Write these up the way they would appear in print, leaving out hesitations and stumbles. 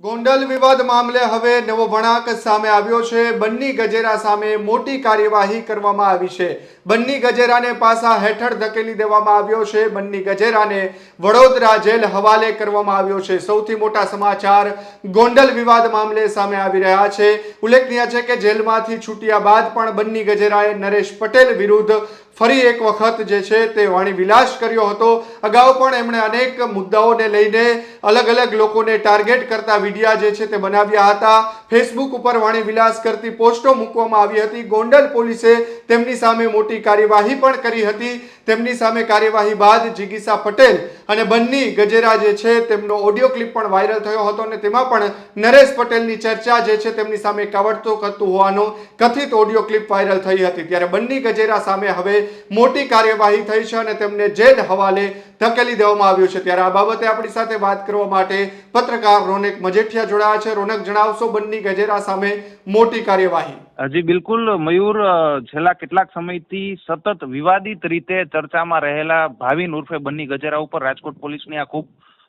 ગોંડલ વિવાદ મામલે હવે નવો વળાંક સામે આવ્યો છે। બન્ની ગજેરા સામે મોટી કાર્યવાહી કરવામાં આવી છે। બન્ની ગજેરાને પાસા હેઠળ ધકેલી દેવામાં આવ્યો છે। બન્ની ગજેરાને વડોદરા જેલ હવાલે કરવામાં આવ્યો છે। સૌથી મોટા સમાચાર ગોંડલ વિવાદ મામલે સામે આવી રહ્યા છે। ઉલ્લેખનીય છે કે જેલમાંથી છૂટ્યા બાદ પણ બન્ની ગજેરાએ નરેશ પટેલ વિરુદ્ધ ફરી એક વખત જે છે તે વાણી વિલાસ કર્યો હતો। અગાઉ પણ એમણે અનેક મુદ્દાઓને લઈને અલગ અલગ લોકોને ટાર્ગેટ કરતા વિડિયા જે છે તે બનાવ્યા હતા। ફેસબુક ઉપર વાણી વિલાસ કરતી પોસ્ટો મૂકવામાં આવી હતી। ગોંડલ પોલીસે તેમની સામે મોટી કાર્યવાહી પણ કરી હતી। તેમની સામે કાર્યવાહી બાદ જિગીસા પટેલ અને બન્ની ગજેરા જે છે તેમનો ઓડિયો ક્લિપ પણ વાયરલ થયો હતો અને તેમાં પણ નરેશ પટેલની ચર્ચા જે છે તેમની સામે કાવડતો કરતું હોવાનો કથિત ઓડિયો ક્લિપ વાયરલ થઈ હતી। ત્યારે બન્ની ગજેરા સામે હવે મોટી કાર્યવાહી થઈ છે અને તેમને જેલ હવાલે ધકેલી દેવામાં આવ્યું છે। ત્યારે આ બાબતે આપણી સાથે વાત કરવા માટે પત્રકાર રોનક મજેઠિયા જોડાયા છે। રોનક, જણાવશો બન્ની ગજેરા સામે મોટી કાર્યવાહી? જી બિલકુલ મયુર, છેલ્લા કેટલાક સમયથી સતત વિવાદિત રીતે ચર્ચામાં રહેલા ભાવિન ઉર્ફે બન્ની ગજેરા ઉપર રાજકોટ પોલીસની આ ખૂબ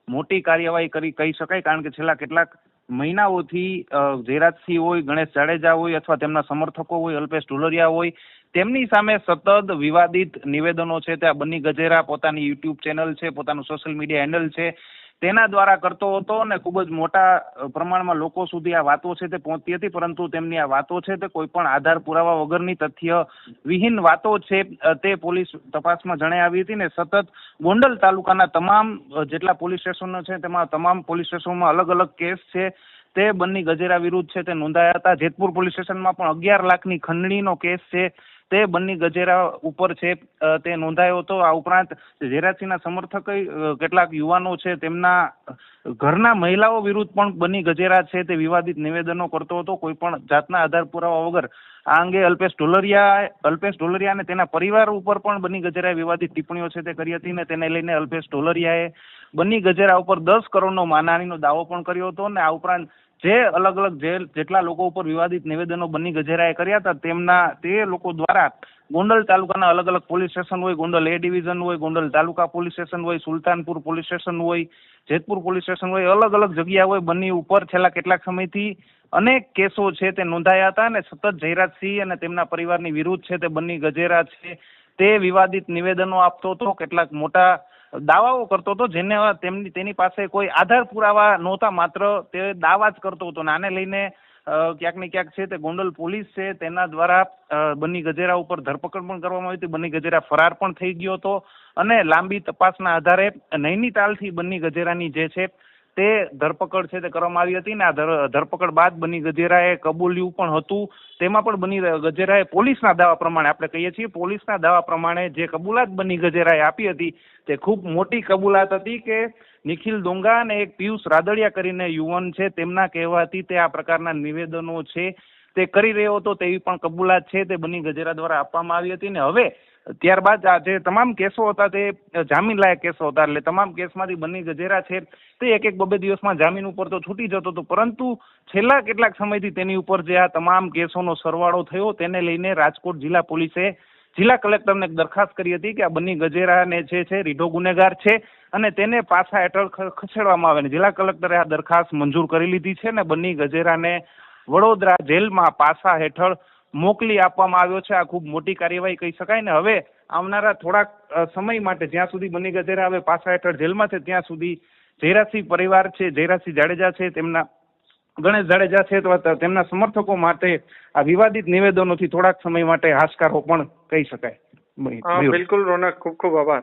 મોટી કાર્યવાહી કરી કહી શકાય। કારણ કે છેલ્લા કેટલાક મહિનાઓથી જયરાજસિંહ હોય, ગણેશ જાડેજા હોય અથવા તેમના સમર્થકો હોય, અલ્પેશ ઢોલરિયા હોય, તેમની સામે સતત વિવાદિત નિવેદનો છે તે આ બન્ની ગજેરા પોતાની યુટ્યુબ ચેનલ છે, પોતાનું સોશિયલ મીડિયા હેન્ડલ છે તેના દ્વારા કરતો હતો અને ખૂબ જ મોટા પ્રમાણમાં લોકો સુધી આ વાતો છે તે પહોંચતી હતી। પરંતુ તેમની આ વાતો છે તે કોઈ પણ આધાર પુરાવા વગરની તથ્ય વિહીન વાતો છે તે પોલીસ તપાસમાં જણાઈ આવી હતી ને સતત ગોંડલ તાલુકાના તમામ જેટલા પોલીસ સ્ટેશનો છે તેમાં તમામ પોલીસ સ્ટેશનોમાં અલગ અલગ કેસ છે તે બન્ની ગજેરા વિરુદ્ધ છે તે નોંધાયા હતા। જેતપુર પોલીસ સ્ટેશનમાં પણ 11 લાખની ખંડણીનો કેસ છે તે બન્ની ગજેરા ઉપર છે તે નોંધાયો હતો। આ ઉપરાંત જયરાજસિંહના સમર્થક કેટલાક યુવાનો છે તેમના ઘરના મહિલાઓ વિરુદ્ધ પણ બન્ની ગજેરા છે તે વિવાદિત નિવેદનો કરતો હતો કોઈ પણ જાતના આધાર પુરાવા વગર। આ અંગે અલ્પેશ ઢોલરિયા અને તેના પરિવાર ઉપર પણ બન્ની ગજેરાએ વિવાદિત ટિપ્પણીઓ છે તે કરી હતી ને તેને લઈને અલ્પેશ ઢોલરિયાએ બન્ની ગજેરા ઉપર 10 કરોડનો માનહાનિનો દાવો પણ કર્યો હતો ને આ ઉપરાંત જે અલગ અલગ જેટલા લોકો ઉપર વિવાદિત નિવેદનો બન્ની ગજેરાએ કર્યા હતા તે લોકો દ્વારા ગોંડલ તાલુકાના અલગ અલગ પોલીસ સ્ટેશન હોય, ગોંડલ એ ડિવિઝન હોય, ગોંડલ તાલુકા પોલીસ સ્ટેશન હોય, સુલતાનપુર પોલીસ સ્ટેશન હોય, જેતપુર પોલીસ સ્ટેશન હોય, અલગ અલગ જગ્યા હોય બન્ની ઉપર છેલ્લા કેટલાક સમયથી અનેક કેસો છે તે નોંધાયા હતા અને સતત જયરાજસિંહ અને તેમના પરિવારની વિરુદ્ધ છે તે બન્ની ગજેરા છે તે વિવાદિત નિવેદનો આપતો હતો, કેટલાક મોટા દાવાઓ કરતો હતો જેને તેની પાસે કોઈ આધાર પુરાવા નહોતા, માત્ર તે દાવા જ કરતો હતો। આને લઈને ક્યાંક ને ક્યાંક છે તે ગોંડલ પોલીસ છે તેના દ્વારા બન્ની ગજેરા ઉપર ધરપકડ પણ કરવામાં આવી હતી। બન્ની ગજેરા ફરાર પણ થઈ ગયો હતો અને લાંબી તપાસના આધારે નૈનીતાલથી બન્ની ગજેરાની જે છે તે ધરપકડ છે તે કરવામાં આવી હતી ને આ ધરપકડ બાદ બન્ની ગજેરાએ કબૂલ્યું પણ હતું। તેમાં પણ બન્ની ગજેરાએ પોલીસના દાવા પ્રમાણે, આપણે કહીએ છીએ પોલીસના દાવા પ્રમાણે જે કબૂલાત બન્ની ગજેરાએ આપી હતી તે ખૂબ મોટી કબૂલાત હતી કે નિખિલ ડોંગા અને એક પિયુષ રાદડિયા કરીને યુવાન છે તેમના કહેવાથી તે આ પ્રકારના નિવેદનો છે તે કરી રહ્યો હતો તેવી પણ કબૂલાત છે તે બન્ની ગજેરા દ્વારા આપવામાં આવી હતી ને હવે ત્યારબાદ આ જે તમામ કેસો હતા તે જામીન લાયક કેસો હતા એટલે તમામ કેસમાંથી બન્ની ગજેરા છે તે એક બે દિવસમાં જામીન ઉપર તો છૂટી જતો હતો, પરંતુ છેલ્લા કેટલાક સમયથી તેની ઉપર જે આ તમામ કેસોનો સરવાળો થયો તેને લઈને રાજકોટ જિલ્લા પોલીસે જિલ્લા કલેક્ટરને એક દરખાસ્ત કરી હતી કે આ બન્ની ગજેરાને જે છે રીઢો ગુનેગાર છે અને તેને પાછા હેઠળ ખસેડવામાં આવે ને જિલ્લા કલેક્ટરે આ દરખાસ્ત મંજૂર કરી લીધી છે ને બન્ની ગજેરાને વડોદરા જેલમાં પાછા હેઠળ મોકલી આપવામાં આવ્યો છે। આ ખૂબ મોટી કાર્યવાહી કહી શકાય ને હવે આવનારા થોડાક સમય માટે જ્યાં સુધી બન્ની ગજેરા હવે પાછા હેઠળ જેલમાં છે ત્યાં સુધી જયરાજસિંહ પરિવાર છે, જયરાજસિંહ જાડેજા છે, તેમના ગણેશ જાડેજા છે તો તેમના સમર્થકો માટે આ વિવાદિત નિવેદનોથી થોડાક સમય માટે હાશકારો પણ કહી શકાય। બિલકુલ રોનક, ખૂબ ખૂબ આભાર।